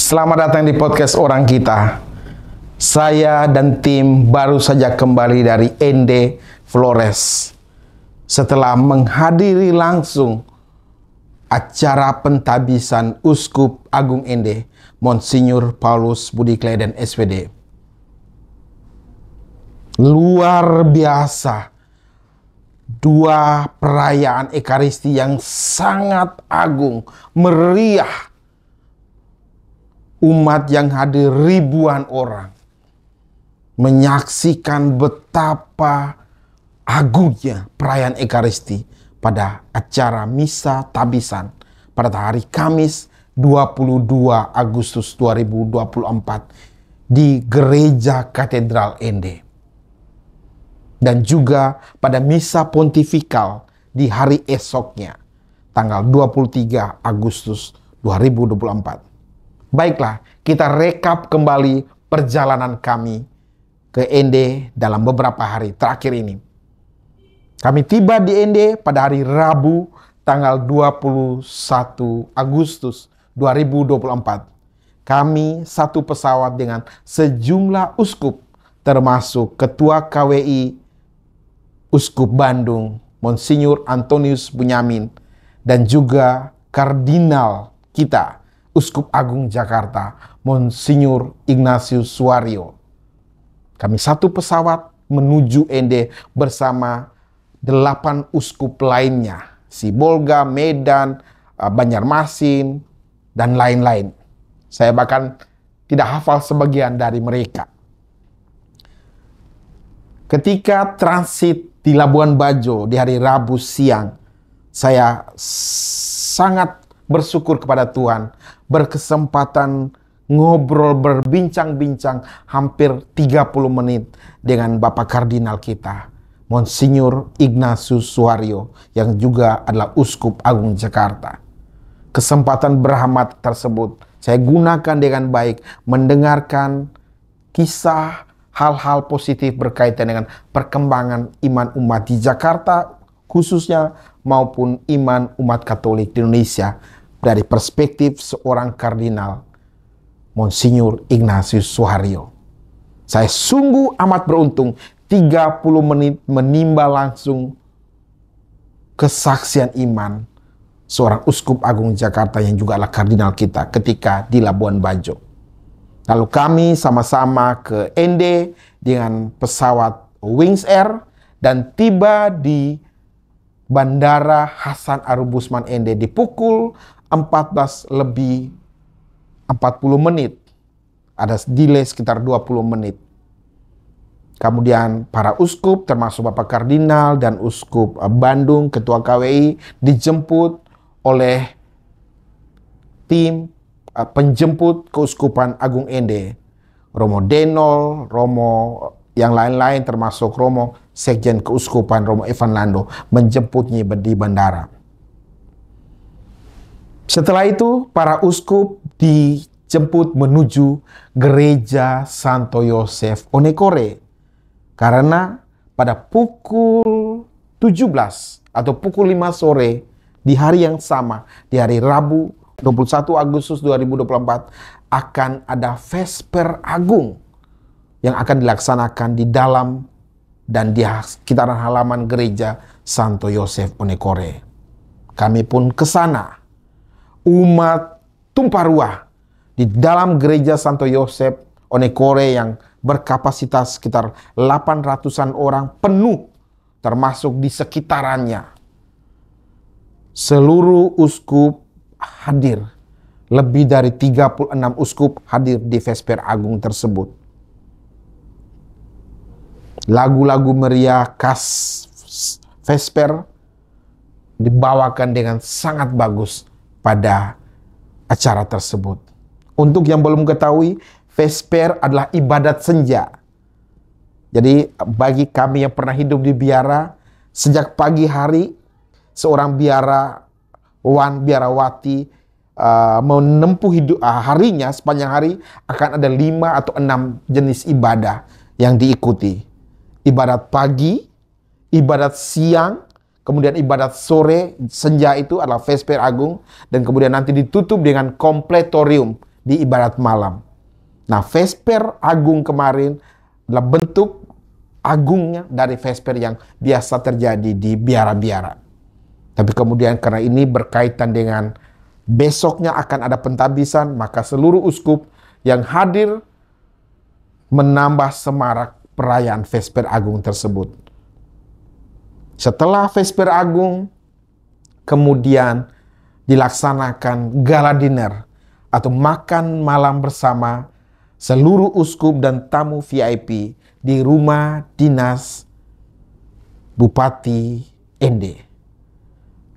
Selamat datang di podcast Orang Kita. Saya dan tim baru saja kembali dari Ende, Flores. Setelah menghadiri langsung acara pentabisan Uskup Agung Ende, Monsinyur Paulus Budi Kleden SPD. Luar biasa. Dua perayaan Ekaristi yang sangat agung, meriah. Umat yang hadir ribuan orang menyaksikan betapa agungnya perayaan Ekaristi pada acara Misa Tabisan pada hari Kamis 22 Agustus 2024 di Gereja Katedral Ende. Dan juga pada Misa Pontifikal di hari esoknya, tanggal 23 Agustus 2024. Baiklah, kita rekap kembali perjalanan kami ke Ende dalam beberapa hari terakhir ini. Kami tiba di Ende pada hari Rabu, tanggal 21 Agustus 2024. Kami satu pesawat dengan sejumlah uskup, termasuk Ketua KWI Uskup Bandung, Monsinyur Antonius Bunyamin, dan juga Kardinal kita, Uskup Agung Jakarta, Monsinyur Ignatius Suwaryo. Kami satu pesawat menuju Ende bersama 8 uskup lainnya, Sibolga, Medan, Banjarmasin, dan lain-lain. Saya bahkan tidak hafal sebagian dari mereka. Ketika transit di Labuan Bajo di hari Rabu siang, saya sangat bersyukur kepada Tuhan, berkesempatan ngobrol, berbincang-bincang hampir 30 menit dengan Bapak Kardinal kita, Monsinyur Ignatius Suwaryo, yang juga adalah Uskup Agung Jakarta. Kesempatan berhormat tersebut saya gunakan dengan baik, mendengarkan kisah hal-hal positif berkaitan dengan perkembangan iman umat di Jakarta khususnya maupun iman umat Katolik di Indonesia dari perspektif seorang kardinal, Monsinyur Ignatius Suwaryo. Saya sungguh amat beruntung 30 menit menimba langsung kesaksian iman seorang Uskup Agung Jakarta yang juga adalah kardinal kita ketika di Labuan Bajo. Lalu kami sama-sama ke Ende dengan pesawat Wings Air dan tiba di Bandara Hasan Arubusman Ende di pukul 14 lebih 40 menit. Ada delay sekitar 20 menit. Kemudian para uskup termasuk Bapak Kardinal dan Uskup Bandung, Ketua KWI dijemput oleh tim penjemput Keuskupan Agung Ende. Romo Denol, Romo yang lain-lain termasuk Romo Sekjen Keuskupan Romo Evan Lando menjemputnya di bandara. Setelah itu para uskup dijemput menuju Gereja Santo Yosef Onekore. Karena pada pukul 17 atau pukul 5 sore di hari yang sama, di hari Rabu 21 Agustus 2024 akan ada Vesper Agung yang akan dilaksanakan di dalam dan di sekitaran halaman Gereja Santo Yosef Onekore. Kami pun ke sana. Umat tumpah ruah di dalam Gereja Santo Yosef Onekore yang berkapasitas sekitar 800-an orang penuh, termasuk di sekitarannya. Seluruh uskup hadir. Lebih dari 36 uskup hadir di Vesper Agung tersebut. Lagu-lagu meriah khas Vesper dibawakan dengan sangat bagus pada acara tersebut. Untuk yang belum ketahui, Vesper adalah ibadat senja. Jadi bagi kami yang pernah hidup di biara, sejak pagi hari seorang biarawati menempuh hidup harinya, sepanjang hari akan ada 5 atau 6 jenis ibadah yang diikuti. Ibadat pagi, ibadat siang, kemudian ibadat sore, senja itu adalah Vesper Agung, dan kemudian nanti ditutup dengan kompletorium di ibadat malam. Nah, Vesper Agung kemarin adalah bentuk agungnya dari Vesper yang biasa terjadi di biara-biara. Tapi kemudian karena ini berkaitan dengan besoknya akan ada pentabisan, maka seluruh uskup yang hadir menambah semarak perayaan Vesper Agung tersebut. Setelah Vesper Agung, kemudian dilaksanakan gala dinner atau makan malam bersama seluruh uskup dan tamu VIP di rumah dinas Bupati Ende.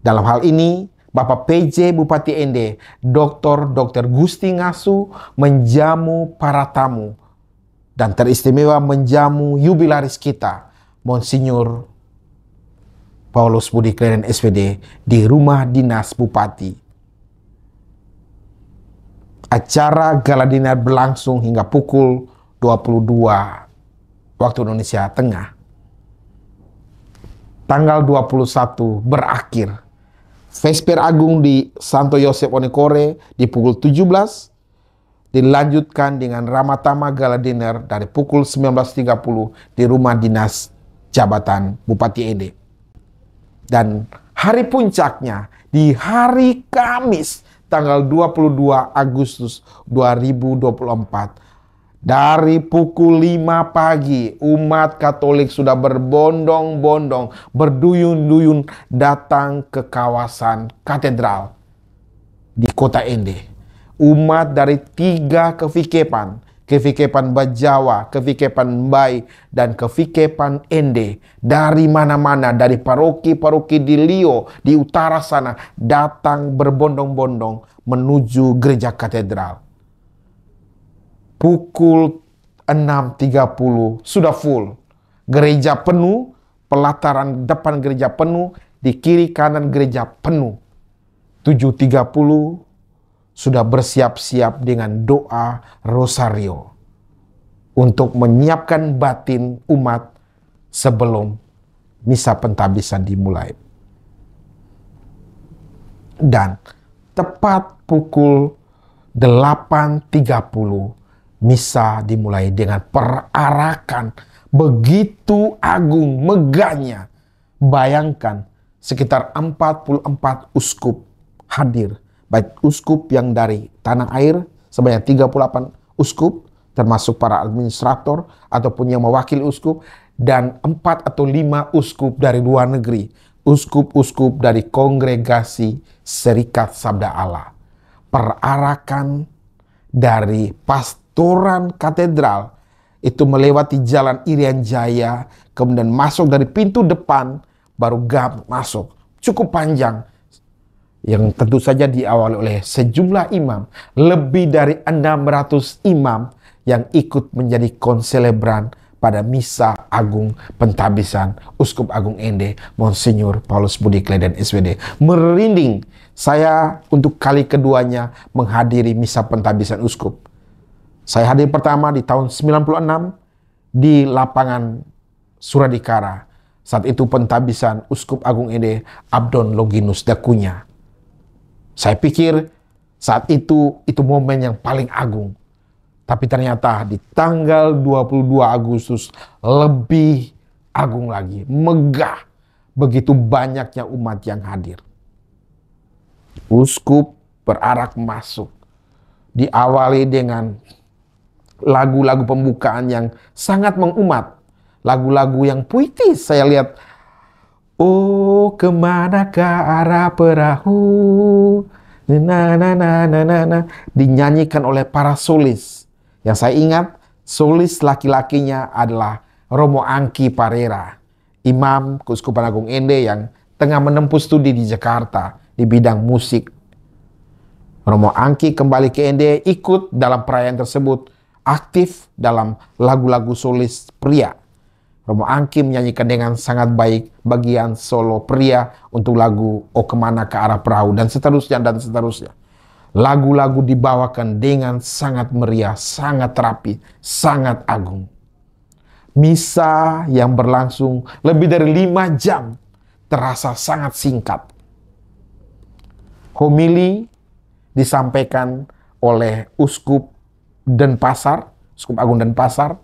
Dalam hal ini, Bapak PJ Bupati Ende, Dr. Gusti Ngasu menjamu para tamu dan teristimewa menjamu jubilaris kita, Monsinyur Paulus Budi Kleden SPD di rumah dinas Bupati. Acara gala dinner berlangsung hingga pukul 22 waktu Indonesia Tengah. Tanggal 21 berakhir. Vesper Agung di Santo Yosef Onikore di pukul 17, dilanjutkan dengan Ramatama Gala Dinner dari pukul 19.30 di rumah dinas jabatan Bupati Ende. Dan hari puncaknya di hari Kamis tanggal 22 Agustus 2024. Dari pukul 5 pagi, umat Katolik sudah berbondong-bondong, berduyun-duyun datang ke kawasan katedral di kota Ende. Umat dari 3 kevikepan, kevikepan Bajawa, kevikepan Mbai, dan kevikepan Ende. Dari mana-mana, dari paroki-paroki di Lio, di utara sana, datang berbondong-bondong menuju gereja katedral. Pukul 6.30 sudah full. Gereja penuh, pelataran depan gereja penuh, di kiri kanan gereja penuh. 7.30 sudah bersiap-siap dengan doa rosario untuk menyiapkan batin umat sebelum misa pentabisan dimulai. Dan tepat pukul 8.30 misa dimulai dengan perarakan begitu agung megahnya. Bayangkan sekitar 44 uskup hadir. Baik uskup yang dari tanah air sebanyak 38 uskup termasuk para administrator ataupun yang mewakili uskup, dan 4 atau 5 uskup dari luar negeri. Uskup-uskup dari Kongregasi Serikat Sabda Allah. Perarakan dari pastoran katedral itu melewati jalan Irian Jaya, kemudian masuk dari pintu depan, baru masuk. Cukup panjang, yang tentu saja diawali oleh sejumlah imam. Lebih dari 600 imam yang ikut menjadi konselebran pada Misa Agung Pentabisan Uskup Agung Ende, Monsinyur Paulus Budi Kleden SPD. Merinding saya untuk kali keduanya menghadiri Misa Pentabisan Uskup. Saya hadir pertama di tahun 96 di lapangan Suradikara. Saat itu pentabisan Uskup Agung Ende Abdon Longinus Dakunya. Saya pikir saat itu momen yang paling agung. Tapi ternyata di tanggal 22 Agustus lebih agung lagi, megah. Begitu banyaknya umat yang hadir. Uskup berarak masuk. Diawali dengan lagu-lagu pembukaan yang sangat mengumat. Lagu-lagu yang puitis. Saya lihat, oh kemanakah arah perahu, dinyanyikan oleh para solis. Yang saya ingat, solis laki-lakinya adalah Romo Angki Parera, Imam Keuskupan Agung Ende yang tengah menempuh studi di Jakarta di bidang musik. Romo Angki kembali ke Ende, ikut dalam perayaan tersebut, aktif dalam lagu-lagu solis pria. Romo Angki menyanyikan dengan sangat baik bagian solo pria untuk lagu O Kemana Ke Arah Perahu dan seterusnya dan seterusnya. Lagu-lagu dibawakan dengan sangat meriah, sangat rapi, sangat agung. Misa yang berlangsung lebih dari 5 jam terasa sangat singkat. Homili disampaikan oleh Uskup Denpasar, Uskup Agung Denpasar,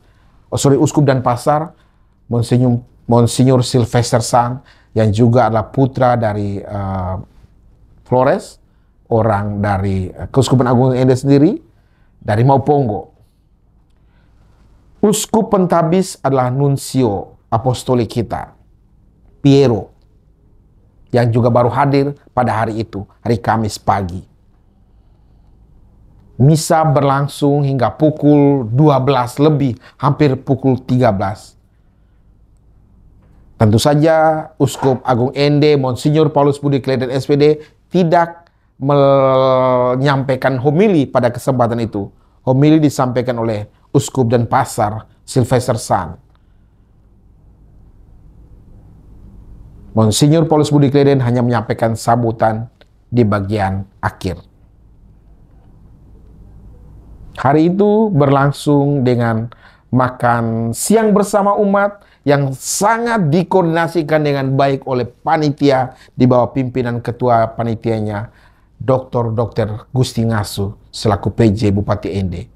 Uskup Denpasar, Monsinyur Sylvester San, yang juga adalah putra dari Flores, orang dari Keuskupan Agung Ende sendiri, dari Maupongo. Uskup Pentabis adalah nuncio apostolik kita, Piero, yang juga baru hadir pada hari itu, hari Kamis pagi. Misa berlangsung hingga pukul 12 lebih, hampir pukul 13. Tentu saja Uskup Agung Ende, Monsinyur Paulus Budi Kleden SPD, tidak menyampaikan homili pada kesempatan itu. Homili disampaikan oleh Uskup Denpasar, Sylvester San. Monsinyur Paulus Budi Kleden hanya menyampaikan sambutan di bagian akhir. Hari itu berlangsung dengan makan siang bersama umat yang sangat dikoordinasikan dengan baik oleh panitia di bawah pimpinan ketua panitianya, Dr. Gusti Ngasu selaku PJ Bupati Ende.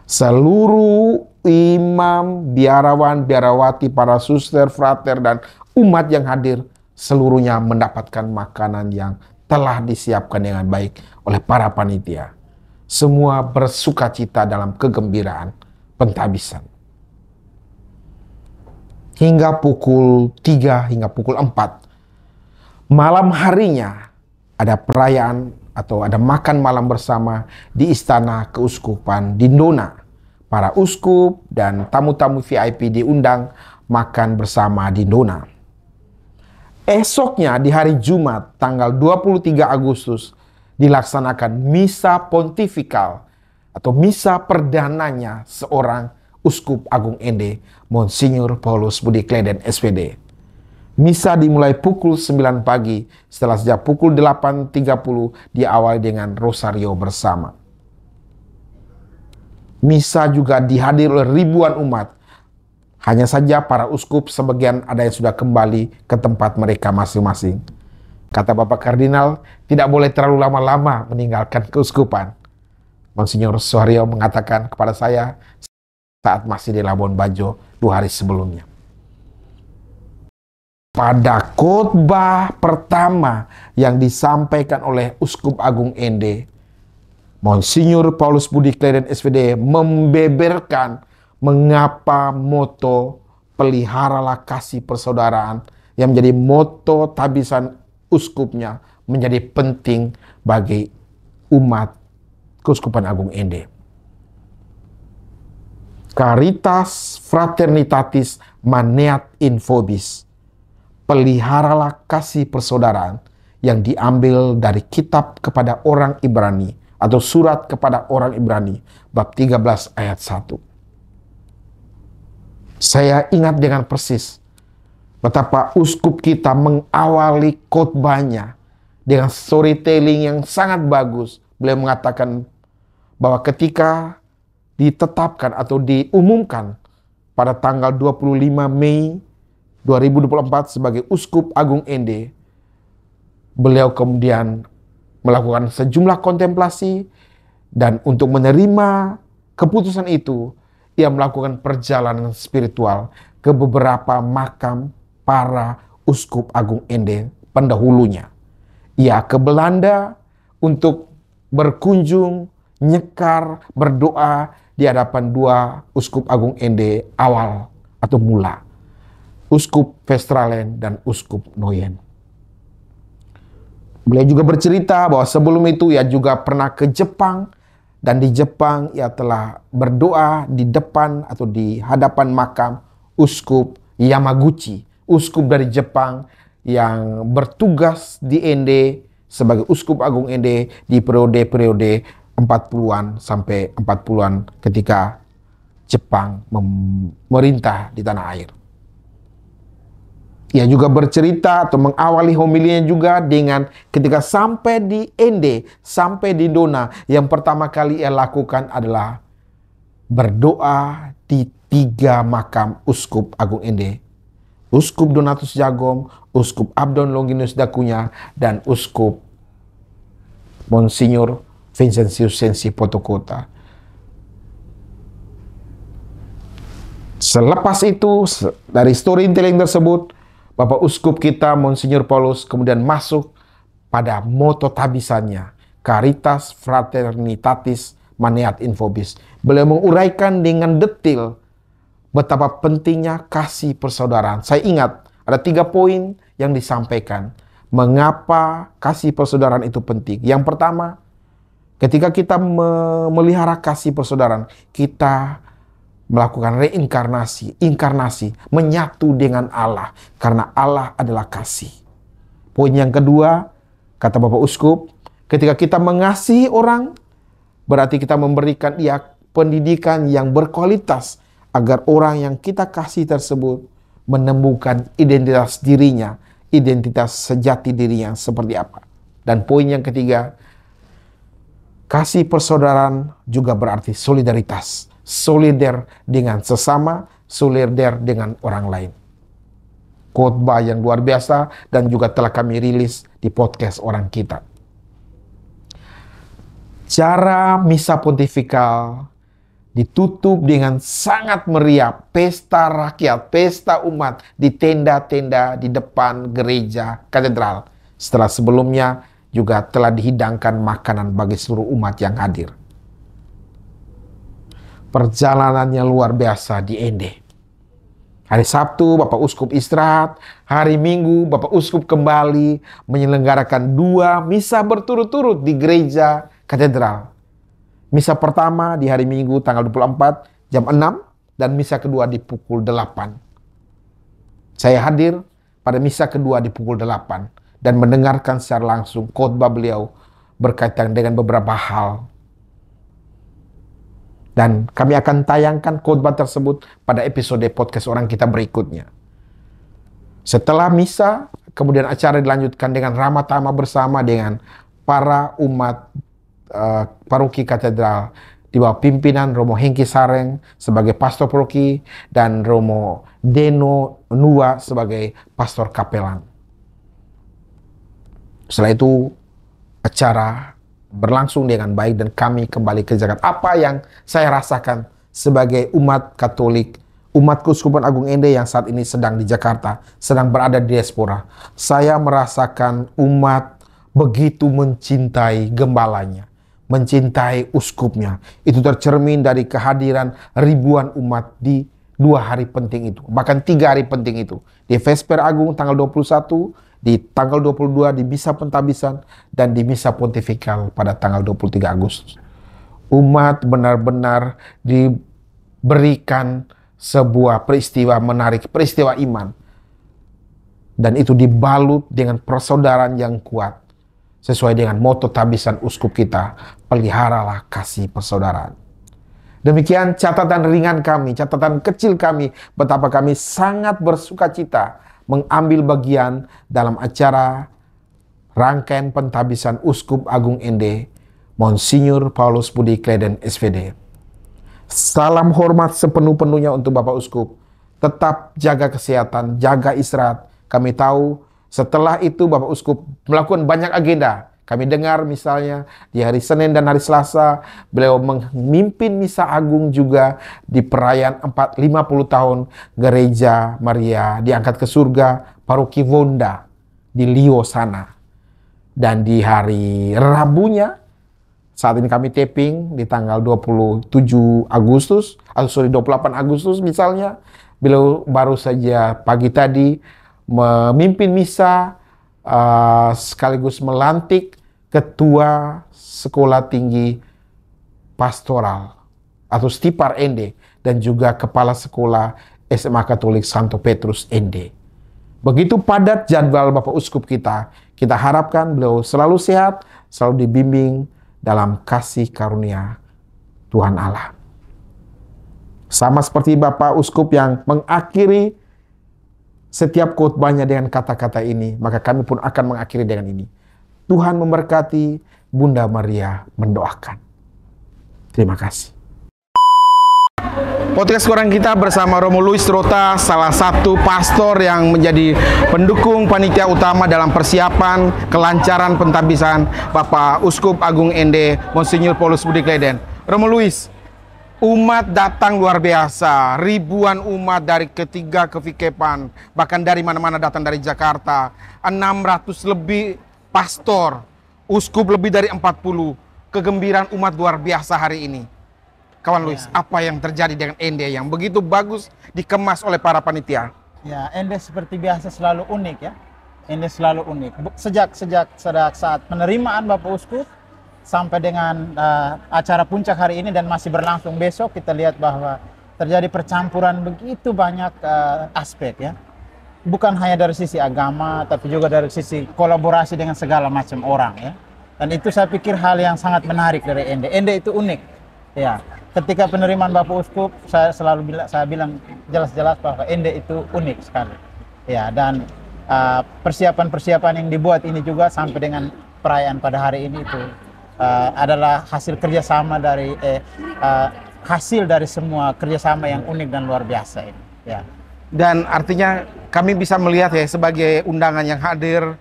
Seluruh imam, biarawan, biarawati, para suster, frater, dan umat yang hadir seluruhnya mendapatkan makanan yang telah disiapkan dengan baik oleh para panitia. Semua bersukacita dalam kegembiraan pentabisan. Hingga pukul 3 hingga pukul 4 malam harinya ada perayaan atau ada makan malam bersama di Istana Keuskupan di Ndona. Para uskup dan tamu-tamu VIP diundang makan bersama di Ndona. Esoknya di hari Jumat tanggal 23 Agustus dilaksanakan misa pontifikal atau misa perdananya seorang Uskup Agung Ende, Monsinyur Paulus Budi Kleden SPD. Misa dimulai pukul 9 pagi, setelah sejak pukul 8.30 diawali dengan rosario bersama. Misa juga dihadiri oleh ribuan umat. Hanya saja para uskup sebagian ada yang sudah kembali ke tempat mereka masing-masing. Kata Bapak Kardinal, tidak boleh terlalu lama-lama meninggalkan keuskupan. Monsinyur Suharyo mengatakan kepada saya saat masih di Labuan Bajo 2 hari sebelumnya. Pada khotbah pertama yang disampaikan oleh Uskup Agung Ende, Monsinyur Paulus Budi Kleden SPD membeberkan mengapa moto peliharalah kasih persaudaraan yang menjadi moto tabisan uskupnya menjadi penting bagi umat Keuskupan Agung Ende. Caritas fraternitatis maneat in vobis. Peliharalah kasih persaudaraan yang diambil dari kitab kepada orang Ibrani atau surat kepada orang Ibrani bab 13 ayat 1. Saya ingat dengan persis betapa uskup kita mengawali khotbahnya dengan storytelling yang sangat bagus. Beliau mengatakan bahwa ketika ditetapkan atau diumumkan pada tanggal 25 Mei 2024 sebagai Uskup Agung Ende, beliau kemudian melakukan sejumlah kontemplasi dan untuk menerima keputusan itu, ia melakukan perjalanan spiritual ke beberapa makam para Uskup Agung Ende pendahulunya. Ia ke Belanda untuk berkunjung, nyekar, berdoa di hadapan 2 Uskup Agung Ende awal atau mula, Uskup Vestralen dan Uskup Noyen. Beliau juga bercerita bahwa sebelum itu ia juga pernah ke Jepang, dan di Jepang ia telah berdoa di depan atau di hadapan makam Uskup Yamaguchi, uskup dari Jepang yang bertugas di Ende sebagai Uskup Agung Ende di periode-periode 40-an sampai 40-an ketika Jepang memerintah di tanah air. Ia juga bercerita atau mengawali homilinya juga dengan ketika sampai di Ende, sampai di Ndona, yang pertama kali ia lakukan adalah berdoa di 3 makam Uskup Agung Ende. Uskup Donatus Jagong, Uskup Abdon Longinus Dakunya, dan Uskup Monsinyur Vincentius Sensi Potokota. Selepas itu, dari storytelling tersebut, Bapak Uskup kita, Monsinyur Paulus, kemudian masuk pada moto tabisannya, Caritas Fraternitatis Maneat in Vobis. Beliau menguraikan dengan detail betapa pentingnya kasih persaudaraan. Saya ingat, ada 3 poin yang disampaikan. Mengapa kasih persaudaraan itu penting? Yang pertama, ketika kita memelihara kasih persaudaraan, kita melakukan inkarnasi, menyatu dengan Allah. Karena Allah adalah kasih. Poin yang kedua, kata Bapak Uskup, ketika kita mengasihi orang, berarti kita memberikan dia pendidikan yang berkualitas, agar orang yang kita kasih tersebut menemukan identitas dirinya, identitas sejati dirinya seperti apa. Dan poin yang ketiga, kasih persaudaraan juga berarti solidaritas. Solider dengan sesama, solider dengan orang lain. Khotbah yang luar biasa dan juga telah kami rilis di podcast Orang Kita. Cara misa pontifikal ditutup dengan sangat meriah, pesta rakyat, pesta umat di tenda-tenda di depan gereja katedral. Setelah sebelumnya juga telah dihidangkan makanan bagi seluruh umat yang hadir. Perjalanannya luar biasa di Ende. Hari Sabtu Bapak Uskup istirahat, hari Minggu Bapak Uskup kembali menyelenggarakan 2 misa berturut-turut di gereja katedral. Misa pertama di hari Minggu tanggal 24 jam 6 dan misa kedua di pukul 8. Saya hadir pada misa kedua di pukul 8 dan mendengarkan secara langsung khotbah beliau berkaitan dengan beberapa hal. Dan kami akan tayangkan khotbah tersebut pada episode podcast Orang Kita berikutnya. Setelah misa, kemudian acara dilanjutkan dengan ramah tamah bersama dengan para umat paroki katedral di bawah pimpinan Romo Hengki Sareng sebagai pastor paroki dan Romo Deno Nua sebagai pastor kapelan. Setelah itu acara berlangsung dengan baik dan kami kembali ke Jakarta. Apa yang saya rasakan sebagai umat Katolik, umat Keuskupan Agung Ende yang saat ini sedang di Jakarta, sedang berada di diaspora. Saya merasakan umat begitu mencintai gembalanya, mencintai uskupnya. Itu tercermin dari kehadiran ribuan umat di 2 hari penting itu, bahkan 3 hari penting itu. Di Vesper Agung tanggal 21, di tanggal 22 di Misa Pentabisan, dan di Misa Pontifikal pada tanggal 23 Agustus. Umat benar-benar diberikan sebuah peristiwa menarik, peristiwa iman. Dan itu dibalut dengan persaudaraan yang kuat. Sesuai dengan moto tabisan uskup kita, peliharalah kasih persaudaraan. Demikian catatan ringan kami, catatan kecil kami, betapa kami sangat bersuka cita mengambil bagian dalam acara rangkaian pentabisan Uskup Agung Ende, Monsinyur Paulus Budi Kleden SVD. Salam hormat sepenuh-penuhnya untuk Bapak Uskup. Tetap jaga kesehatan, jaga istirahat. Kami tahu setelah itu Bapak Uskup melakukan banyak agenda. Kami dengar misalnya di hari Senin dan hari Selasa beliau memimpin Misa Agung juga di perayaan 50 tahun Gereja Maria diangkat ke surga Paroki Vonda di Lio sana. Dan di hari Rabunya, saat ini kami taping di tanggal 27 Agustus, atau 28 Agustus misalnya, beliau baru saja pagi tadi memimpin misa sekaligus melantik Ketua Sekolah Tinggi Pastoral atau Stipar Ende dan juga Kepala Sekolah SMA Katolik Santo Petrus Ende. Begitu padat jadwal Bapak Uskup kita, kita harapkan beliau selalu sehat, selalu dibimbing dalam kasih karunia Tuhan Allah. Sama seperti Bapak Uskup yang mengakhiri setiap khotbahnya dengan kata-kata ini, maka kami pun akan mengakhiri dengan ini. Tuhan memberkati, Bunda Maria mendoakan. Terima kasih. Podcast Kurang kita bersama Romo Luis Trota, salah satu pastor yang menjadi pendukung panitia utama dalam persiapan kelancaran pentabisan Bapak Uskup Agung Ende Monsinyur Paulus Budi Kleden. Romo Luis, umat datang luar biasa, ribuan umat dari ketiga kevikepan, bahkan dari mana-mana datang dari Jakarta, 600 lebih pastor, uskup lebih dari 40, kegembiraan umat luar biasa hari ini. Kawan Luis, apa yang terjadi dengan Ende yang begitu bagus dikemas oleh para panitia? Ya, Ende seperti biasa selalu unik ya. Ende selalu unik. Sejak saat penerimaan Bapak Uskup sampai dengan acara puncak hari ini dan masih berlangsung besok, kita lihat bahwa terjadi percampuran begitu banyak aspek ya. Bukan hanya dari sisi agama, tapi juga dari sisi kolaborasi dengan segala macam orang ya. Dan itu saya pikir hal yang sangat menarik dari Ende. Ende itu unik ya. Ketika penerimaan Bapak Uskup, saya bilang jelas-jelas bahwa Ende itu unik sekali. Ya, dan persiapan-persiapan yang dibuat ini juga sampai dengan perayaan pada hari ini itu adalah hasil kerjasama dari hasil dari semua kerjasama yang unik dan luar biasa ini. Ya. Dan artinya kami bisa melihat ya sebagai undangan yang hadir,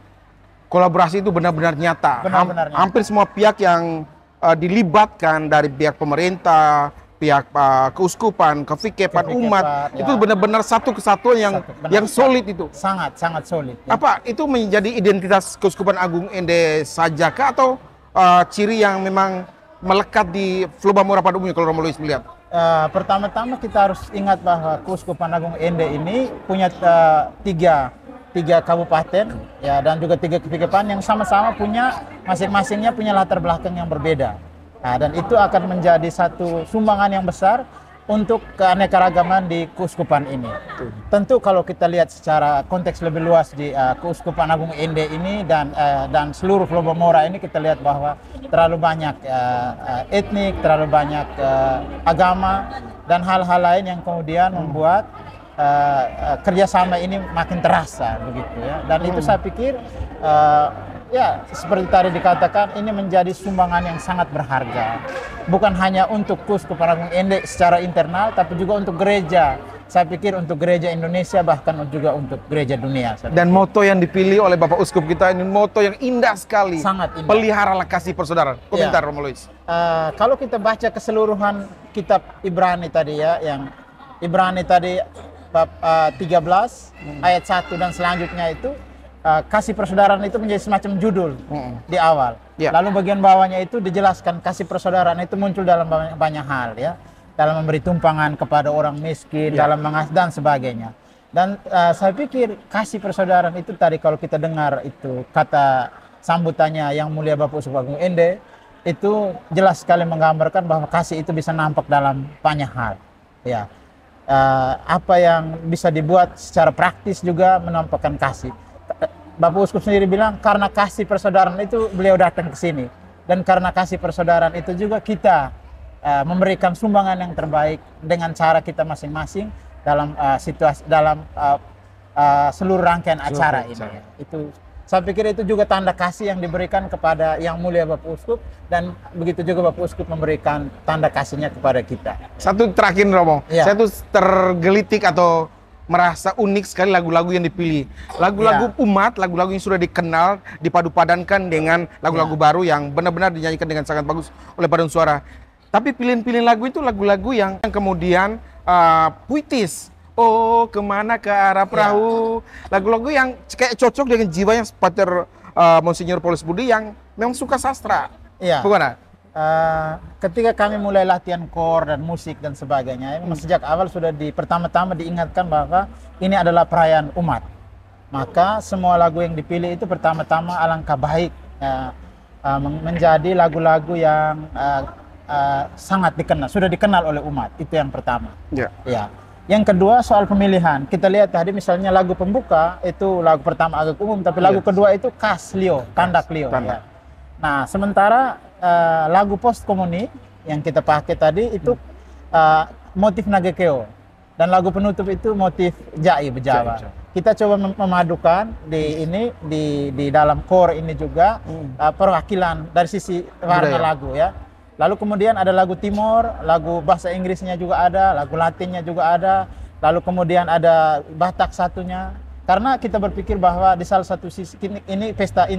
kolaborasi itu benar-benar nyata. Benar-benar nyata. Hampir semua pihak yang dilibatkan dari pihak pemerintah, pihak keuskupan, kevikepan umat, ya. itu benar-benar satu kesatuan yang solid itu. Sangat solid. Ya. Apa itu menjadi identitas Keuskupan Agung Ende saja kah atau ciri yang memang melekat di Flobamora pada umumnya kalau Romo Luis melihat? Pertama-tama kita harus ingat bahwa Keuskupan Agung Ende ini punya tiga kabupaten ya, dan juga 3 kevikepan yang sama-sama punya masing-masingnya punya latar belakang yang berbeda. Nah, dan itu akan menjadi satu sumbangan yang besar untuk keanekaragaman di keuskupan ini. Tentu kalau kita lihat secara konteks lebih luas di Keuskupan Agung Ende ini dan seluruh Flobamora ini, kita lihat bahwa terlalu banyak etnik, terlalu banyak agama dan hal-hal lain yang kemudian membuat kerjasama ini makin terasa begitu ya. Dan itu saya pikir ya seperti tadi dikatakan, ini menjadi sumbangan yang sangat berharga, bukan hanya untuk Keuskupan Agung Ende secara internal, tapi juga untuk gereja. Saya pikir untuk gereja Indonesia, bahkan juga untuk gereja dunia. Dan moto yang dipilih oleh Bapak Uskup kita ini moto yang indah sekali. Sangat indah. Peliharalah kasih persaudaraan. Komentar Romo Luis. Kalau kita baca keseluruhan kitab Ibrani tadi ya, yang Ibrani tadi bab 13 ayat 1 dan selanjutnya itu, kasih persaudaraan itu menjadi semacam judul di awal. Yeah. Lalu bagian bawahnya itu dijelaskan kasih persaudaraan itu muncul dalam banyak hal ya, dalam memberi tumpangan kepada orang miskin, dalam mengasihi dan sebagainya. Dan saya pikir kasih persaudaraan itu tadi kalau kita dengar itu kata sambutannya Yang Mulia Bapak Uskup Agung Ende, itu jelas sekali menggambarkan bahwa kasih itu bisa nampak dalam banyak hal ya. Apa yang bisa dibuat secara praktis juga menampakkan kasih. Bapak Uskup sendiri bilang karena kasih persaudaraan itu beliau datang ke sini, dan karena kasih persaudaraan itu juga kita memberikan sumbangan yang terbaik dengan cara kita masing-masing dalam situasi seluruh rangkaian acara ini. Itu saya pikir itu juga tanda kasih yang diberikan kepada Yang Mulia Bapak Uskup, dan begitu juga Bapak Uskup memberikan tanda kasihnya kepada kita. Satu terakhir Romo, saya tuh tergelitik atau merasa unik sekali lagu-lagu yang dipilih. Lagu-lagu umat, lagu-lagu yang sudah dikenal, dipadu-padankan dengan lagu-lagu baru yang benar-benar dinyanyikan dengan sangat bagus oleh paduan suara. Tapi pilihan-pilihan lagu itu lagu-lagu yang kemudian puitis. Oh, kemana ke arah perahu. Lagu-lagu yang kayak cocok dengan jiwa yang Pater Monsinyur Paulus Budi yang memang suka sastra. Iya. Bukan? Ketika kami mulai latihan kor dan musik dan sebagainya, sejak awal sudah pertama-tama diingatkan bahwa ini adalah perayaan umat. Maka semua lagu yang dipilih itu pertama-tama alangkah baik menjadi lagu-lagu yang sangat dikenal, sudah dikenal oleh umat. Itu yang pertama. Ya. Yang kedua soal pemilihan, kita lihat tadi misalnya lagu pembuka itu lagu pertama agak umum, tapi lagu kedua itu Kas Leo, Tanda Leo. Ya. Nah, sementara lagu post komuni yang kita pakai tadi itu motif Nagekeo, dan lagu penutup itu motif Jai Bejawa. Kita coba memadukan di dalam core ini juga perwakilan dari sisi warna lagu ya. Lalu kemudian ada lagu Timor, lagu bahasa Inggrisnya juga ada, lagu Latinnya juga ada. Lalu kemudian ada Batak satunya. Karena kita berpikir bahwa di salah satu sisi ini pesta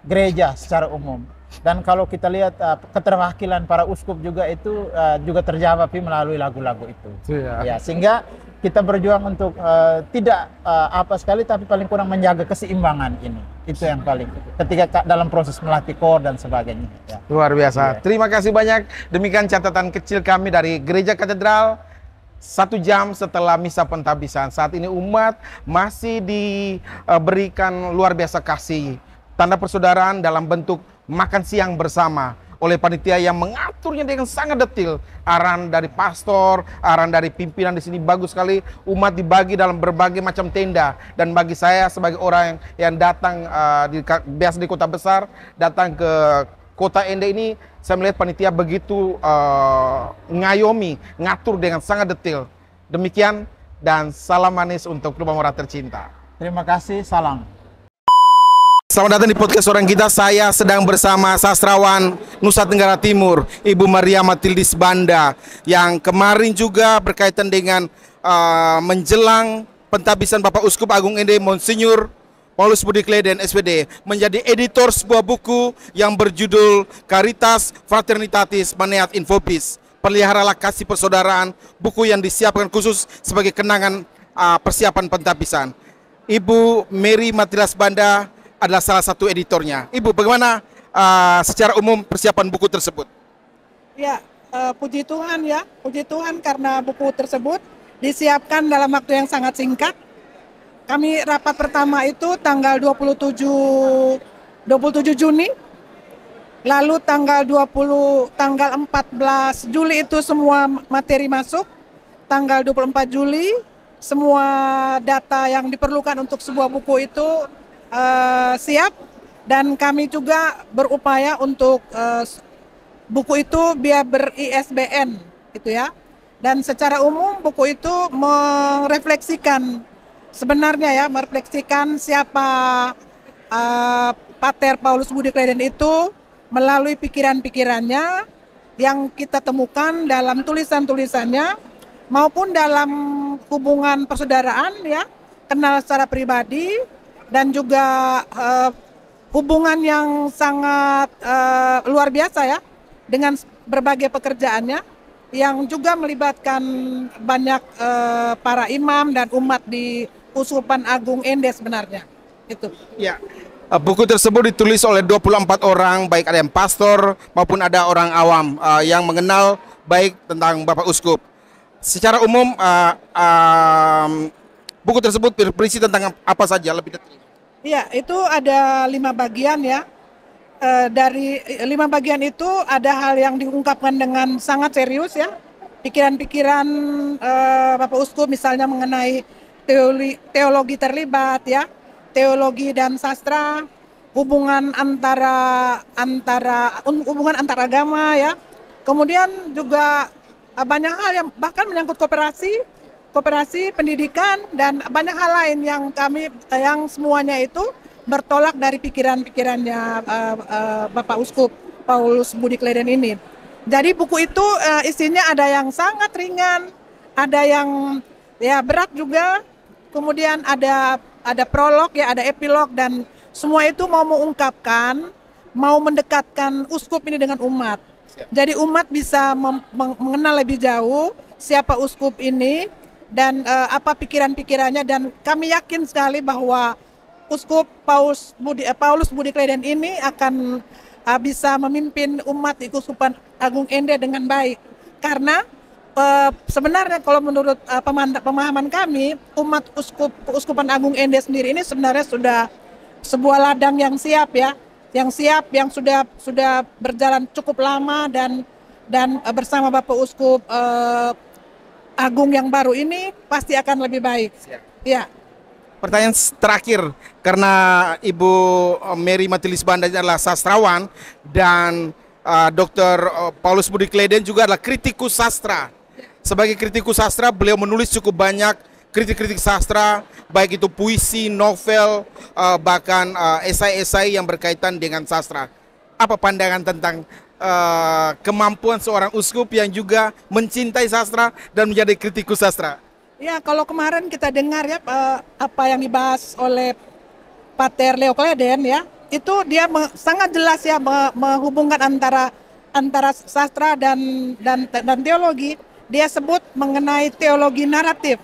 gereja secara umum. Dan kalau kita lihat keterwakilan para uskup juga itu juga terjawab melalui lagu-lagu itu. Ya, sehingga kita berjuang untuk tidak apa sekali, tapi paling kurang menjaga keseimbangan ini. Itu yang paling ketika dalam proses melatih kor dan sebagainya. Ya. Luar biasa. Ya. Terima kasih banyak. Demikian catatan kecil kami dari Gereja Katedral. 1 jam setelah misa pentabisan, saat ini umat masih diberikan luar biasa kasih, tanda persaudaraan dalam bentuk makan siang bersama oleh panitia yang mengaturnya dengan sangat detil. Arahan dari pastor, arahan dari pimpinan di sini bagus sekali. Umat dibagi dalam berbagai macam tenda, dan bagi saya sebagai orang yang datang biasa di kota besar, datang ke Kota Ende ini, saya melihat panitia begitu ngayomi, ngatur dengan sangat detail. Demikian, dan salam manis untuk Rumah Murah Tercinta. Terima kasih, salam. Selamat datang di podcast orang kita. Saya sedang bersama sastrawan Nusa Tenggara Timur, Ibu Maria Matildis Banda, yang kemarin juga berkaitan dengan menjelang pentabisan Bapak Uskup Agung Ende Monsinyur Paulus Budi Kleden SPD, menjadi editor sebuah buku yang berjudul Caritas Fraternitatis Maneat Infopis, Peliharalah Kasih Persaudaraan, buku yang disiapkan khusus sebagai kenangan persiapan pentabisan. Ibu Mary Matildis Banda adalah salah satu editornya. Ibu, bagaimana secara umum persiapan buku tersebut? Ya, puji Tuhan ya, puji Tuhan karena buku tersebut disiapkan dalam waktu yang sangat singkat. Kami rapat pertama itu tanggal 27 Juni, lalu tanggal 14 Juli itu semua materi masuk, tanggal 24 Juli semua data yang diperlukan untuk sebuah buku itu siap, dan kami juga berupaya untuk buku itu biar ber-ISBN gitu ya. Dan secara umum buku itu merefleksikan sebenarnya ya, merefleksikan siapa Pater Paulus Budi Kleden itu melalui pikiran-pikirannya yang kita temukan dalam tulisan-tulisannya maupun dalam hubungan persaudaraan ya, kenal secara pribadi, dan juga hubungan yang sangat luar biasa ya dengan berbagai pekerjaannya yang juga melibatkan banyak para imam dan umat di Uskupan Agung Ende sebenarnya. Itu. Ya. Buku tersebut ditulis oleh 24 orang, baik ada yang pastor maupun ada orang awam yang mengenal baik tentang Bapak Uskup. Secara umum buku tersebut berisi tentang apa saja lebih detail? Iya, itu ada 5 bagian ya. Dari 5 bagian itu ada hal yang diungkapkan dengan sangat serius ya. Pikiran-pikiran Bapak Uskup misalnya mengenai teologi terlibat ya, teologi dan sastra, hubungan antar agama ya. Kemudian juga banyak hal yang bahkan menyangkut kooperasi pendidikan, dan banyak hal lain yang semuanya itu bertolak dari pikiran-pikirannya Bapak Uskup Paulus Budi Kleden ini. Jadi buku itu isinya ada yang sangat ringan, ada yang ya berat juga, kemudian ada prolog ya, ada epilog, dan semua itu mau mengungkapkan, mau mendekatkan uskup ini dengan umat. Jadi umat bisa mengenal lebih jauh siapa uskup ini dan apa pikiran-pikirannya, dan kami yakin sekali bahwa Uskup Paulus Budi Kleden ini akan bisa memimpin umat di Uskupan Agung Ende dengan baik. Karena sebenarnya kalau menurut pemahaman kami, umat Uskupan Agung Ende sendiri ini sebenarnya sudah sebuah ladang yang siap ya, yang sudah berjalan cukup lama, dan bersama Bapak Uskup Agung yang baru ini pasti akan lebih baik. Siap. Ya. Pertanyaan terakhir, karena Ibu Mary Matildis Banda adalah sastrawan dan Dr. Paulus Budi Kleden juga adalah kritikus sastra. Sebagai kritikus sastra, beliau menulis cukup banyak kritik-kritik sastra, baik itu puisi, novel, bahkan esai-esai yang berkaitan dengan sastra. Apa pandangan tentang kemampuan seorang uskup yang juga mencintai sastra dan menjadi kritikus sastra? Ya, kalau kemarin kita dengar ya apa yang dibahas oleh Pater Leo Kleden ya, itu dia sangat jelas ya menghubungkan antara sastra dan teologi. Dia sebut mengenai teologi naratif.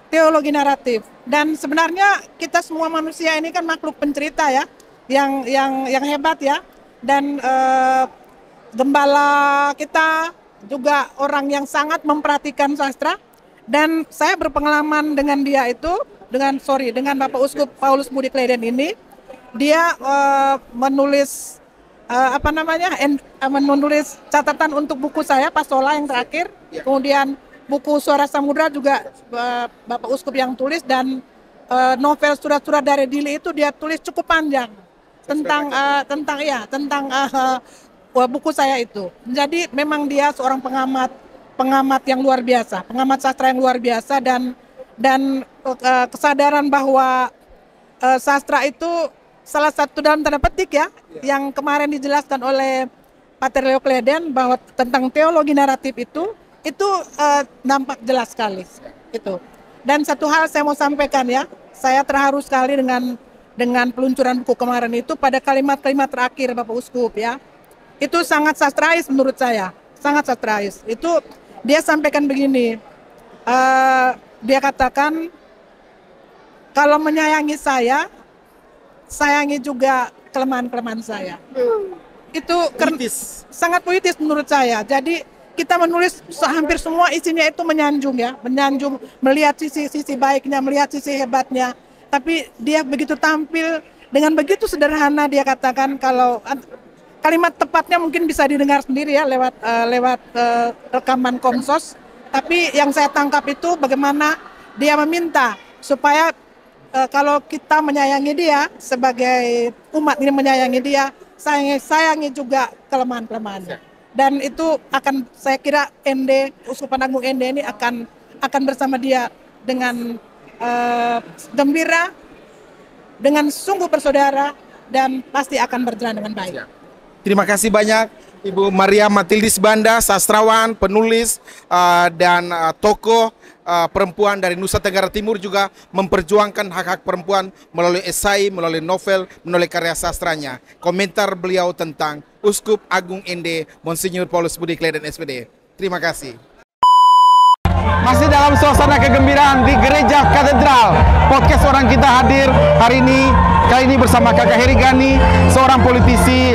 Teologi naratif. Dan sebenarnya kita semua manusia ini kan makhluk pencerita ya, yang hebat ya. Dan gembala kita juga orang yang sangat memperhatikan sastra. Dan saya berpengalaman dengan dia itu, dengan Bapak Uskup Paulus Budi Kleden ini, dia menulis menulis catatan untuk buku saya Pastola yang terakhir, kemudian buku Suara Samudra juga Bapak Uskup yang tulis, dan novel Surat-surat dari Dili itu dia tulis cukup panjang tentang buku saya itu. Jadi memang dia seorang pengamat yang luar biasa, pengamat sastra yang luar biasa, dan kesadaran bahwa sastra itu salah satu dalam tanda petik ya, yang kemarin dijelaskan oleh Pater Leo Kleden bahwa tentang teologi naratif itu nampak jelas sekali itu. Dan satu hal saya mau sampaikan ya, saya terharu sekali dengan peluncuran buku kemarin itu pada kalimat-kalimat terakhir Bapak Uskup ya. Itu sangat sastrais menurut saya, sangat sastrais. Itu dia sampaikan begini, dia katakan kalau menyayangi saya, sayangi juga kelemahan-kelemahan saya. Itu sangat puitis menurut saya. Jadi kita menulis hampir semua isinya itu menyanjung ya, menyanjung, melihat sisi baiknya, melihat sisi hebatnya. Tapi dia begitu tampil dengan begitu sederhana, dia katakan kalau kalimat tepatnya mungkin bisa didengar sendiri ya lewat rekaman Komsos. Tapi yang saya tangkap itu bagaimana dia meminta supaya kalau kita menyayangi dia, sebagai umat ini menyayangi dia, sayangi juga kelemahan-kelemahannya. Dan itu akan, saya kira Uskupan Agung ND ini akan bersama dia dengan gembira, dengan sungguh bersaudara, dan pasti akan berjalan dengan baik. Terima kasih banyak Ibu Maria Matildis Banda, sastrawan, penulis, dan tokoh perempuan dari Nusa Tenggara Timur, juga memperjuangkan hak-hak perempuan melalui esai, melalui novel, melalui karya sastranya. Komentar beliau tentang Uskup Agung ND Monsinyur Paulus Budi Kleden SPD. Terima kasih. Masih dalam suasana kegembiraan di Gereja Katedral, podcast orang kita hadir hari ini, kali ini bersama Kakak Heri Gani, seorang politisi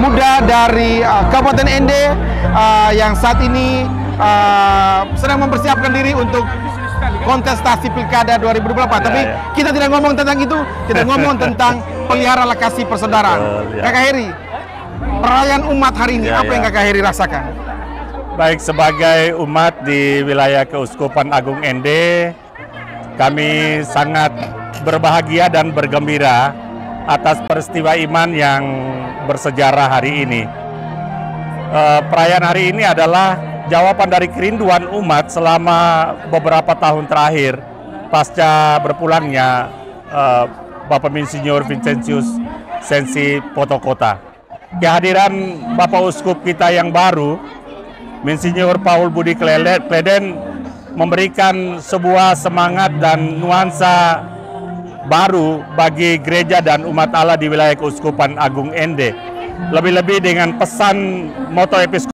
muda dari Kabupaten ND yang saat ini sedang mempersiapkan diri untuk kontestasi Pilkada 2024. Tapi kita tidak ngomong tentang itu, kita ngomong tentang pelihara kasih persaudaraan. Kakak Heri, perayaan umat hari ini, apa yang Kakak Heri rasakan? Baik, sebagai umat di wilayah Keuskupan Agung ND, kami sangat berbahagia dan bergembira atas peristiwa iman yang bersejarah hari ini. Perayaan hari ini adalah jawaban dari kerinduan umat selama beberapa tahun terakhir pasca berpulangnya Bapak Monsinyur Vincentius Sensi Potokota. Kehadiran Bapak Uskup kita yang baru, Monsinyur Paul Budi Kleden, memberikan sebuah semangat dan nuansa baru bagi gereja dan umat Allah di wilayah Keuskupan Agung ND. Lebih-lebih dengan pesan moto episkop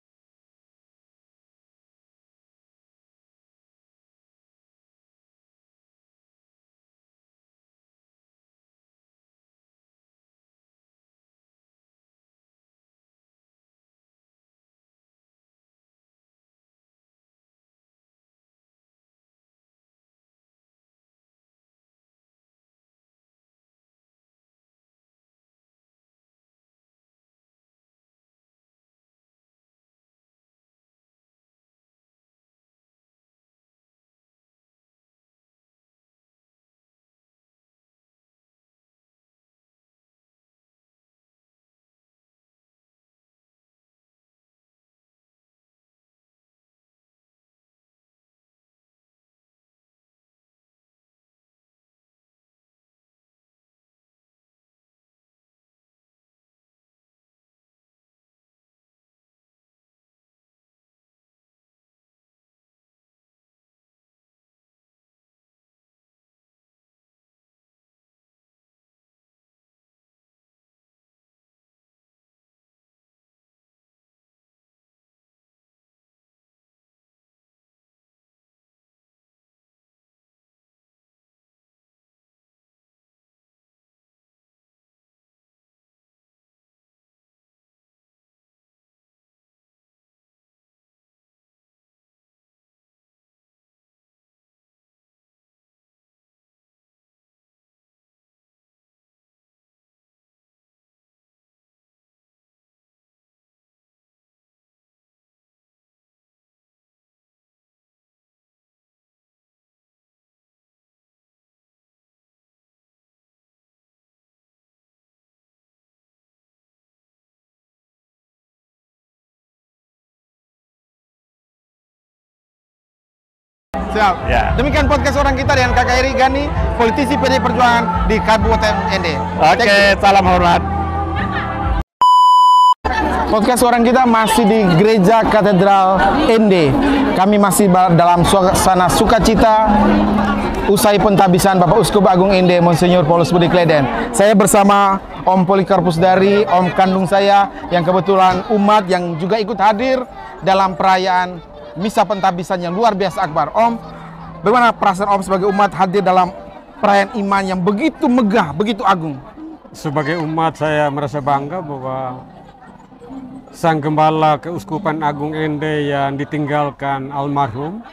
Siap. Ya. Demikian podcast orang kita dengan Kakak Eri Gani, politisi PDI Perjuangan di Kabupaten ND. Oke, salam hormat. Podcast orang kita masih di Gereja Katedral ND. Kami masih dalam suasana sukacita usai pentabisan Bapak Uskup Agung ND Monsinyur Paulus Budi Kleden. Saya bersama Om Polikarpus Dari, Om kandung saya yang kebetulan umat yang juga ikut hadir dalam perayaan misa pentabisan yang luar biasa akbar. Om, bagaimana perasaan Om sebagai umat hadir dalam perayaan iman yang begitu megah, begitu agung? Sebagai umat saya merasa bangga bahwa Sang Gembala Keuskupan Agung ND yang ditinggalkan almarhum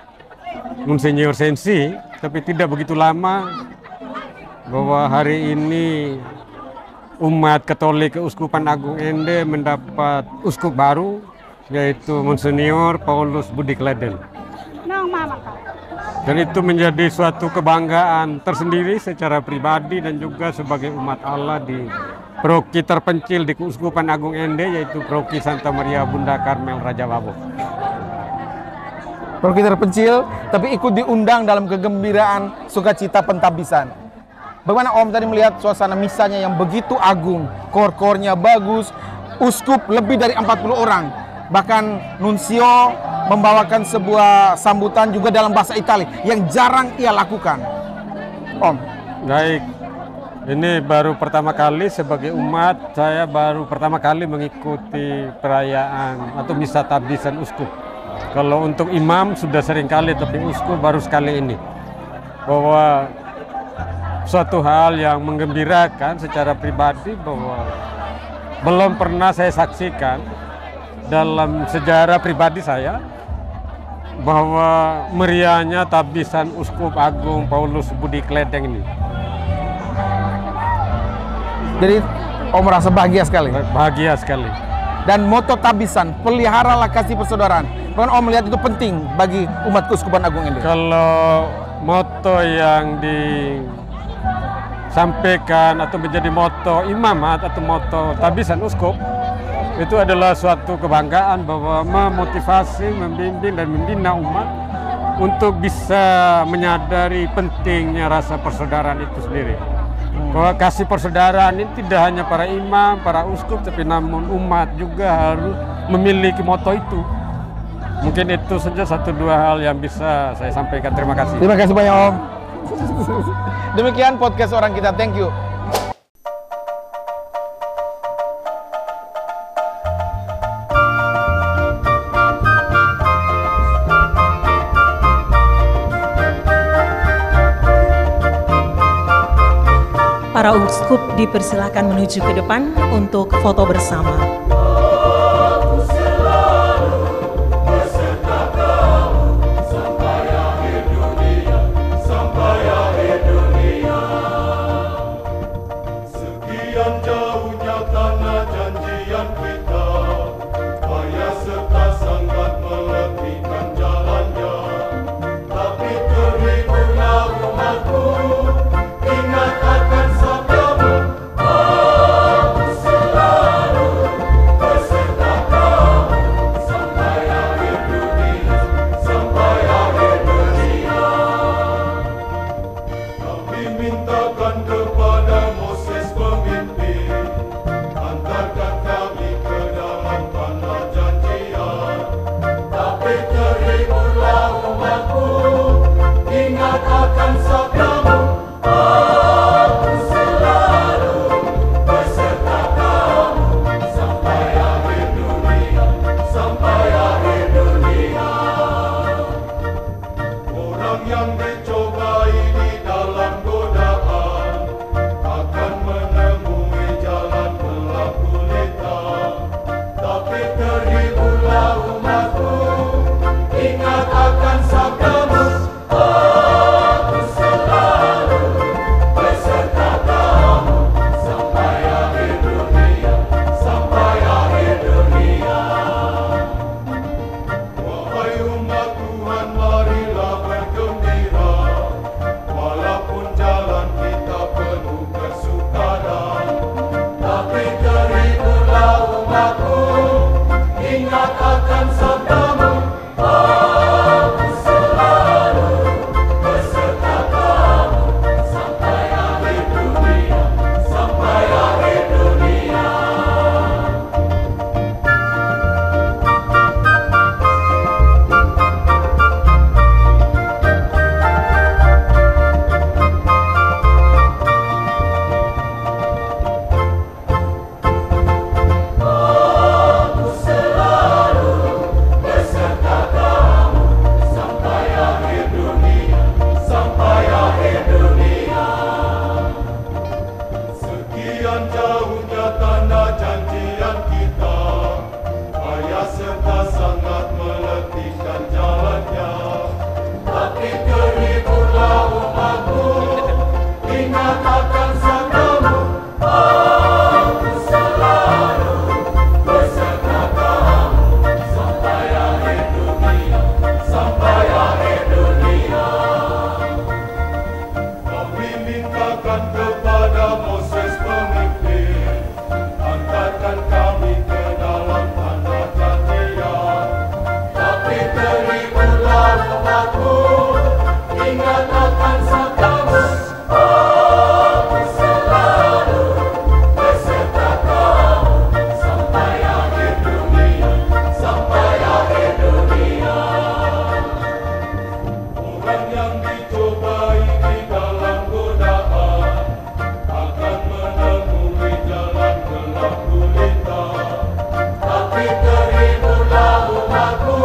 Monsinyur Sensi, tapi tidak begitu lama, bahwa hari ini umat Katolik Keuskupan Agung ND mendapat uskup baru, yaitu Monsinyur Paulus Budi Kleden. Dan itu menjadi suatu kebanggaan tersendiri secara pribadi dan juga sebagai umat Allah di Paroki terpencil di Keuskupan Agung ND, yaitu Paroki Santa Maria Bunda Karmel Raja Wabo. Paroki terpencil, tapi ikut diundang dalam kegembiraan sukacita pentabisan. Bagaimana Om tadi melihat suasana misanya yang begitu agung, kor-kornya bagus, uskup lebih dari 40 orang. Bahkan Nuncio membawakan sebuah sambutan juga dalam bahasa Italia yang jarang ia lakukan. Om. Baik. Ini baru pertama kali sebagai umat, saya baru pertama kali mengikuti perayaan atau misa tabisan uskup. Kalau untuk imam sudah sering kali, tapi uskup baru sekali ini. Bahwa suatu hal yang menggembirakan secara pribadi bahwa belum pernah saya saksikan dalam sejarah pribadi saya bahwa meriahnya tabisan Uskup Agung Paulus Budi Kleden ini. Jadi Om merasa bahagia sekali. Bahagia sekali. Dan moto tabisan, peliharalah kasih persaudaraan. Bahkan Om melihat itu penting bagi umat Keuskupan Agung ini. Kalau moto yang disampaikan atau menjadi moto imamat atau moto tabisan uskup, itu adalah suatu kebanggaan bahwa memotivasi, membimbing dan membina umat untuk bisa menyadari pentingnya rasa persaudaraan itu sendiri. Bahwa kasih persaudaraan ini tidak hanya para imam, para uskup, tapi namun umat juga harus memiliki moto itu. Mungkin itu saja satu dua hal yang bisa saya sampaikan. Terima kasih. Terima kasih banyak Om. Demikian podcast orang kita. Thank you. Para uskup dipersilakan menuju ke depan untuk foto bersama. Sekian jauhnya tanah janjian kita, payah serta sangat meletihkan jalannya. Tapi terhiburlah umatku, ingat akan sabdamu, aku selalu Sekian jauhnya tanah janjian kita, payah serta sangat meletihkan jalannya. Tapi terhiburlah umatku, ingat akan sabdamu, aku selalu beserta kamu sampai akhir dunia, sampai akhir dunia. Kami mintakan kepada Moses pemimpin, hantarkan kami ke dalam tanah janjian. Tapi terhiburlah umatku, ingat akan sabdamu, aku selalu beserta kamu sampai akhir dunia, sampai akhir dunia. Orang yang dicobai di dalam godaan akan menemui jalan gelap gulita. Tapi terhiburlah umatku,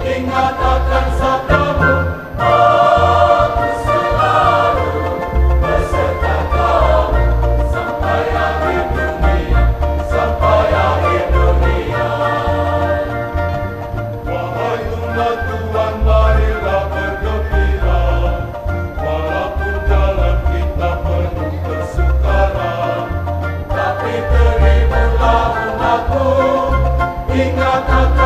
ingat akan sabdamu, aku selalu beserta kamu sampai akhir dunia, sampai akhir dunia. Wahai umat Tuhan, marilah bergembira, walaupun jalan kita penuh kesukaran. Tapi terhiburlah umatku, ingat akan